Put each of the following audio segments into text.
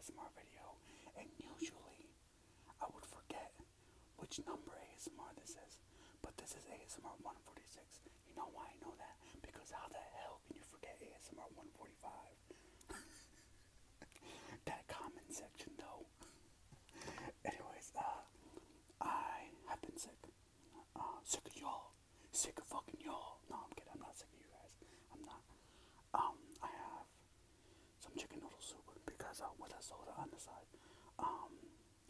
ASMR video, and usually I would forget which number ASMR this is, but this is ASMR 146. You know why I know that? Because how the hell can you forget ASMR 145? That comment section though. Anyways, I have been sick. Sick of y'all. Sick of fucking y'all. No, I'm kidding. I'm not sick of you guys. I'm not. I have some chicken noodle soup because with a soda on the side.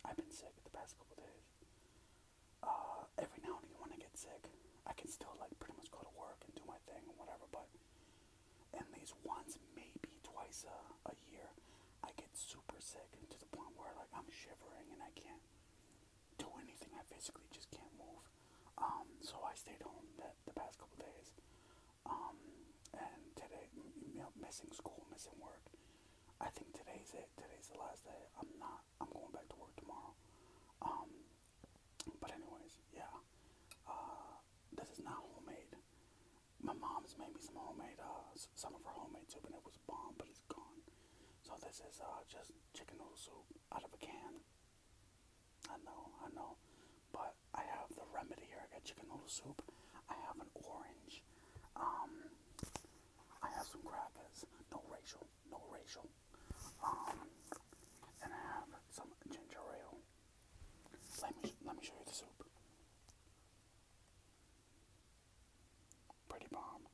I've been sick the past couple days. Every now and again when I get sick, I can still like pretty much go to work and do my thing and whatever, but at least once, maybe twice a year, I get super sick to the point where like I'm shivering and I can't do anything. I physically just can't move. So I stayed home the past couple days. And today, missing school, missing work. I think today's it. Today's the last day. I'm going back to work tomorrow. But anyways, yeah. This is not homemade. My mom's made me some homemade, some of her homemade soup, and it was bomb, but it's gone. So this is just chicken noodle soup out of a can. I know. But I have the remedy here. I got chicken noodle soup. I have an orange. I have some crackers. No racial. And I have some ginger ale. Let me show you the soup. Pretty bomb.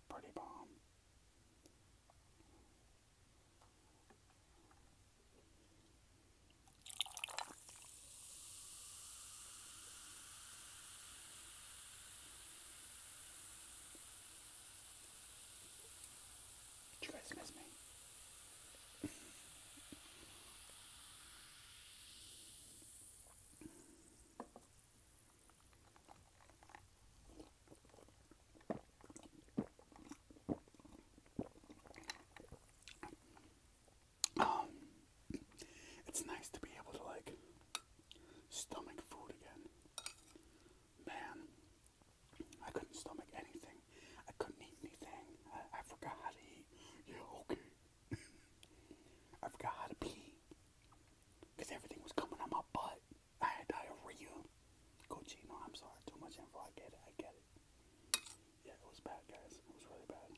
Did you guys miss me? It's nice to be able to like stomach food again. Man, I couldn't stomach anything. I couldn't eat anything. I forgot how to eat. Yeah, okay. I forgot how to pee. Because everything was coming out my butt. I had diarrhea. Gucci, no, I'm sorry. Too much info. I get it. Yeah, it was bad, guys. It was really bad.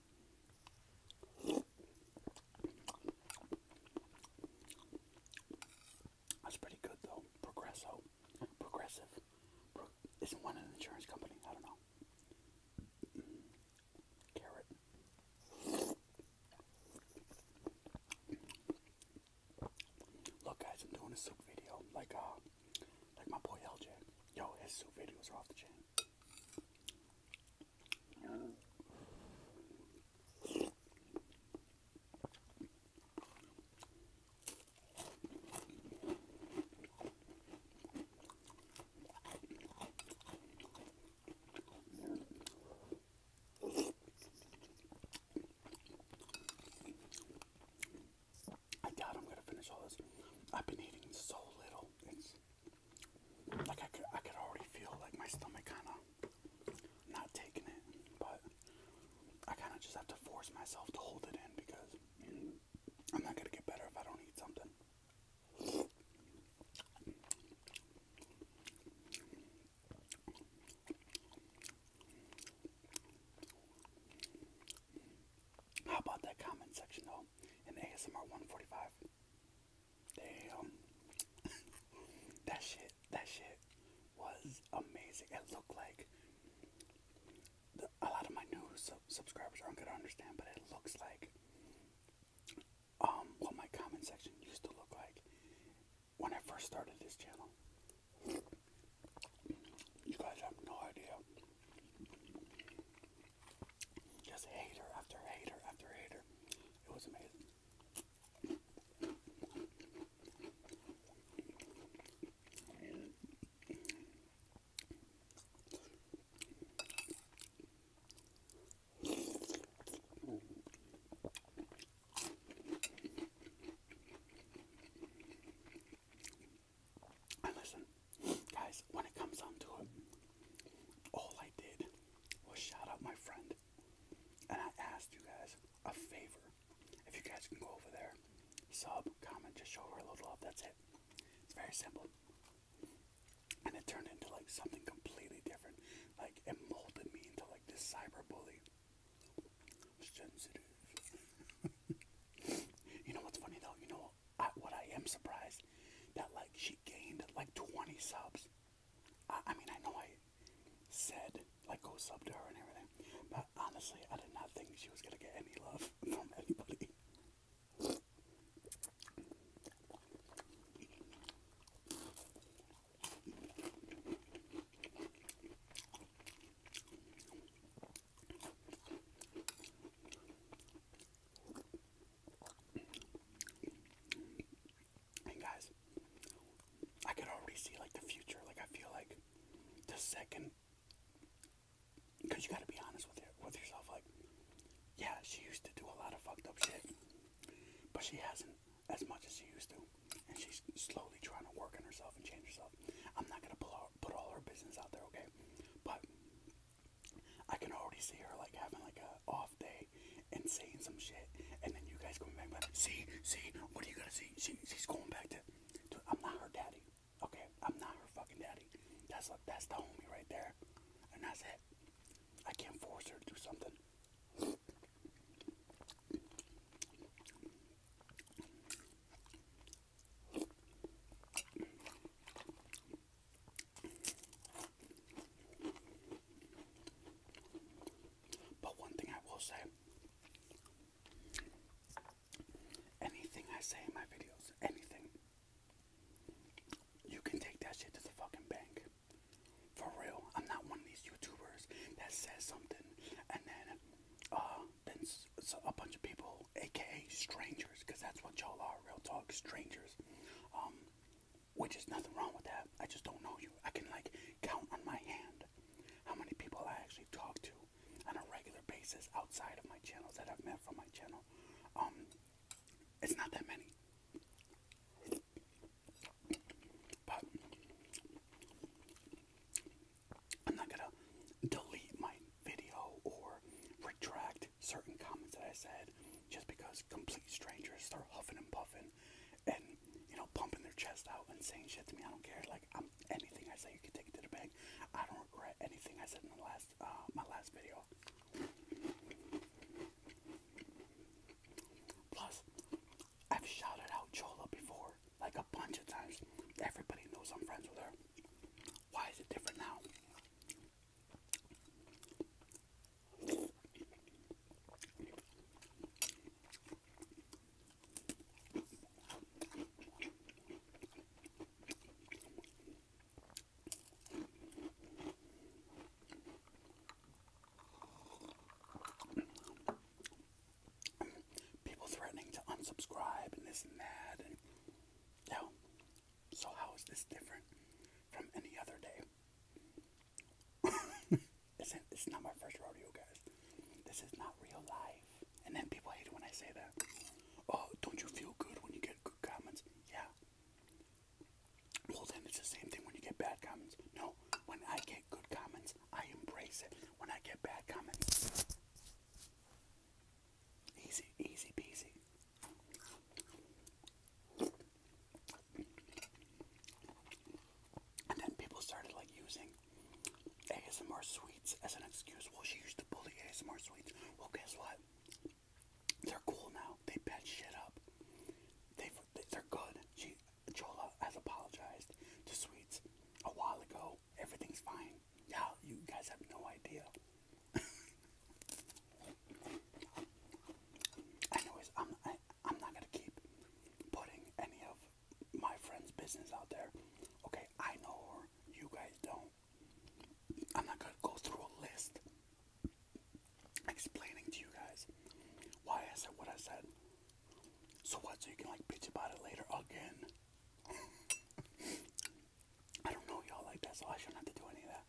That's pretty good, though. Progressive. Isn't one an insurance company? I don't know. Carrot. Look, guys, I'm doing a soup video, like my boy LJ. Yo, his soup videos are off the chain. I doubt I'm gonna finish all this. I've been eating so little. It's like I could already feel like my stomach kind of not taking it, but I kind of just have to force myself to hold it in because I'm not gonna get better if I don't eat something. How about that comment section though in ASMR 145? Damn. That shit was amazing. It looked like a lot of my new subscribers aren't gonna understand, but it looks like what my comment section used to look like when I first started this channel. You guys have no idea. Just hater after hater after hater. It was amazing. And listen, guys, when it comes down to it, all I did was shout out my friend. And I asked you guys a favor. If you guys can go over there, sub, comment, just show her a little love. That's it. It's very simple. And it turned into like something completely different. Like it molded me into like this cyber bully. Sensitive. You know what's funny though? You know what I am surprised that like she gained like 20 subs. I mean, I know I said like go sub to her and everything, but honestly, I did not think she was gonna get any love from anybody. And guys, I could already see like the future. Like I feel like the second, because you got to be honest with yourself. Like, yeah, she used to do a lot of fucked up shit, but she hasn't as much as she used to, and she's slowly trying to work on herself and change herself. I'm not gonna put all her business out there, okay? But I can already see her like having like a off day and saying some shit, and then you guys coming back like, see, what do you gotta see? She's going back to I'm not her daddy, okay? I'm not her fucking daddy. That's the homie right there, and that's it. I can't force her to do something. But one thing I will say, anything I say in my videos, anything, you can take that shit to the fucking bank. For real, I'm not one of these YouTubers that says something and then a bunch of people, aka strangers, because that's what y'all are, real talk, strangers. Which is nothing wrong with that. I just don't know you. I can like count on my hand how many people I actually talk to on a regular basis outside of my channels that I've met from my channel. It's not that many. But I'm not gonna delete my video or retract certain comments that I said just because complete strangers start huffing and puffing and, you know, pumping their chest out and saying shit to me. I don't care. Like, anything I say, you can take it to the bank. I don't regret anything I said in the my last video. Plus, I've shouted out Chola before, like a bunch of times. Everybody knows I'm friends with her. Why is it different now? People threatening to unsubscribe and this and that, and yeah. So how is this different from any other day? It's not my first rodeo, guys. This is not real life. And then people hate it when I say that. Oh, don't you feel good when you get good comments? Yeah. Well, then it's the same thing when you get bad comments. No, when I get good comments, I embrace it. When I get bad comments, easy peasy. And then people started like using ASMR Sweets as an excuse. Well, she used to bully ASMR Sweets. Well, guess what? They're cool now. They patch shit up. They're good. Chola has apologized to Sweets a while ago. Everything's fine. Yeah, you guys have no idea. Anyways, I'm not gonna keep putting any of my friends' business out there. Okay, I know her. You guys don't. I'm not gonna go through a list explaining to you guys why I said what I said. So what? So you can like bitch about it later again? I don't know y'all like that, so I shouldn't have to do any of that.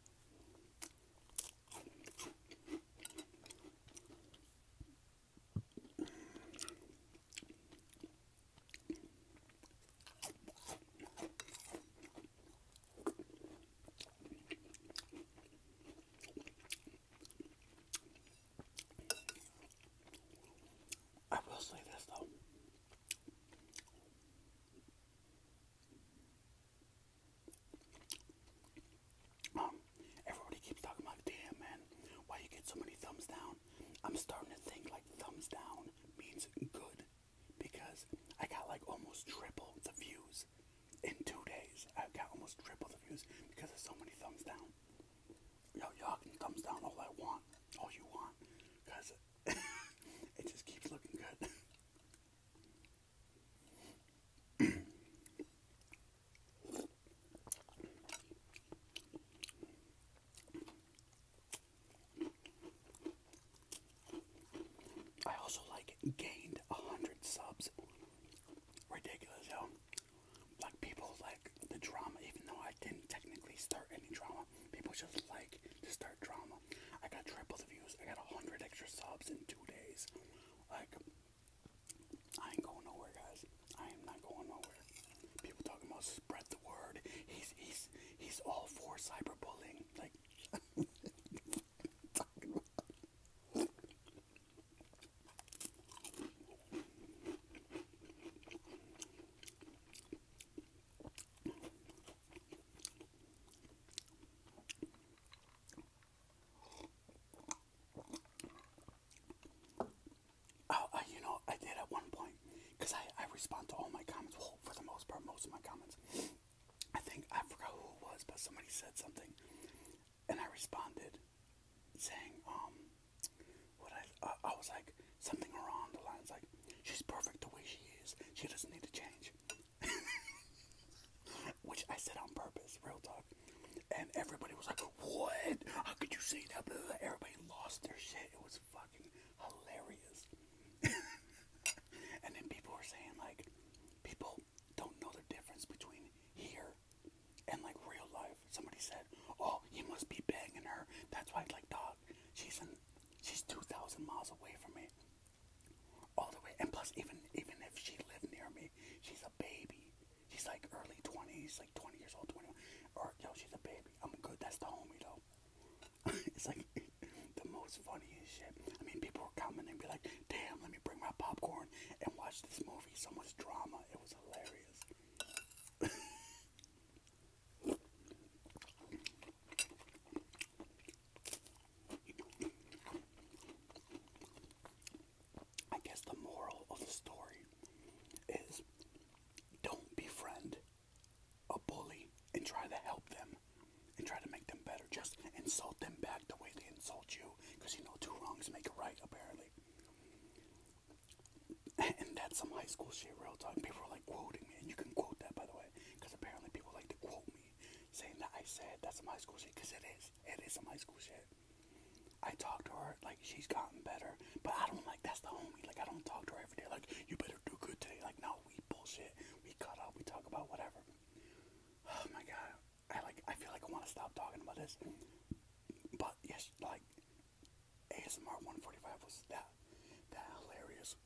I will say this though. I got almost triple the views because of so many thumbs down. Yo, y'all can thumbs down all I want, all you want, because it just keeps looking good. I also gained 100 subs. Ridiculous, yo. Like people like the drama, even though I didn't technically start any drama. People just like to start drama. I got triple the views. I got 100 extra subs in 2 days. Like, I ain't going nowhere, guys. I am not going nowhere. People talking about spread the word. He's all for cyberbullying. Like, I did at one point, because I respond to all my comments, well, for the most part, most of my comments. I forgot who it was, but somebody said something, and I responded, saying, I was like, something around the lines, like, she's perfect the way she is, she doesn't need to change. Which I said on purpose, real talk. And everybody was like, what? How could you say that? Everybody lost their shit. It was fucking hilarious. And then people were saying, like, people don't know the difference between here and, like, real life. Somebody said, oh, he must be banging her. That's why, like, dog, she's 2,000 miles away from me. All the way. And plus, even if she lived near me, she's a baby. She's, like, early 20s, like, 20 years old, 21. Or, yo, she's a baby. I'm good. That's the homie, though. It's, like, the most funniest shit. I mean, people were commenting and be like, damn, let me bring my popcorn and watch this movie. So much drama. It was hilarious. I guess the moral of the story is don't befriend a bully and try to help them and try to make them better. Just insult them back the way they insult you, because you know two wrongs make a right, apparently. And that's some high school shit, real talk. People are like quoting me, and you can quote that, by the way, because apparently people like to quote me, saying that I said that's some high school shit, because it is some high school shit. I talk to her like she's gotten better, but I don't like, that's the homie. Like, I don't talk to her every day like, you better do good today. Like, no, we bullshit. We cut up, we talk about whatever. Oh my god. I feel like I want to stop talking about this. But yes, like, ASMR 145 was that hilarious.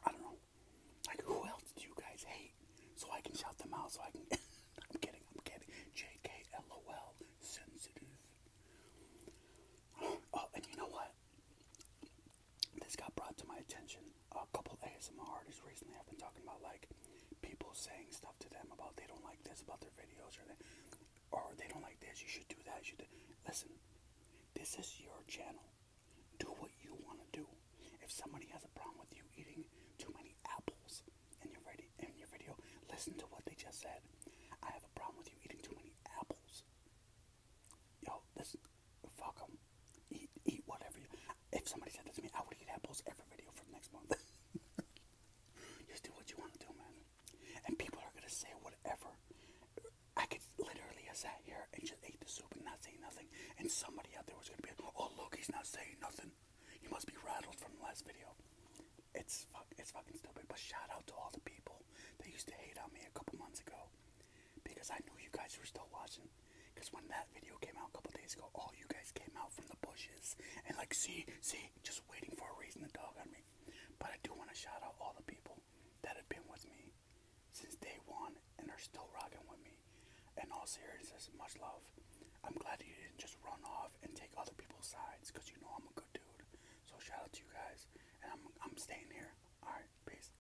I don't know. Like, who else do you guys hate? So I can shout them out, so I can I'm kidding. JK LOL sensitive. Oh, and you know what? This got brought to my attention. A couple ASMR artists recently have been talking about, like, people saying stuff to them about they don't like this about their videos, or they don't like this, you should do that, Listen, this is your channel. Do what you want to do. If somebody has a problem with you eating too many apples in your video, listen to what they just said. I have a problem with you eating too many apples. Yo, listen, fuck them. Eat whatever you... If somebody said that to me, I would eat apples every video for the next month. Just do what you want to do, man. And people are going to say whatever. I could literally have sat here and just ate the soup and not say nothing. And somebody out there was going to be like, oh, look, he's not saying nothing. You must be rattled from the last video. It's fucking stupid. But shout out to all the people that used to hate on me a couple months ago. Because I knew you guys were still watching. Because when that video came out a couple days ago, all you guys came out from the bushes. And like, see, just waiting for a reason to dog on me. But I do want to shout out all the people that have been with me since day one and are still rocking with me. In all seriousness, much love. I'm glad you didn't just run off and take other people's sides, because you know I'm a good dude. So shout out to you guys. And I'm staying here.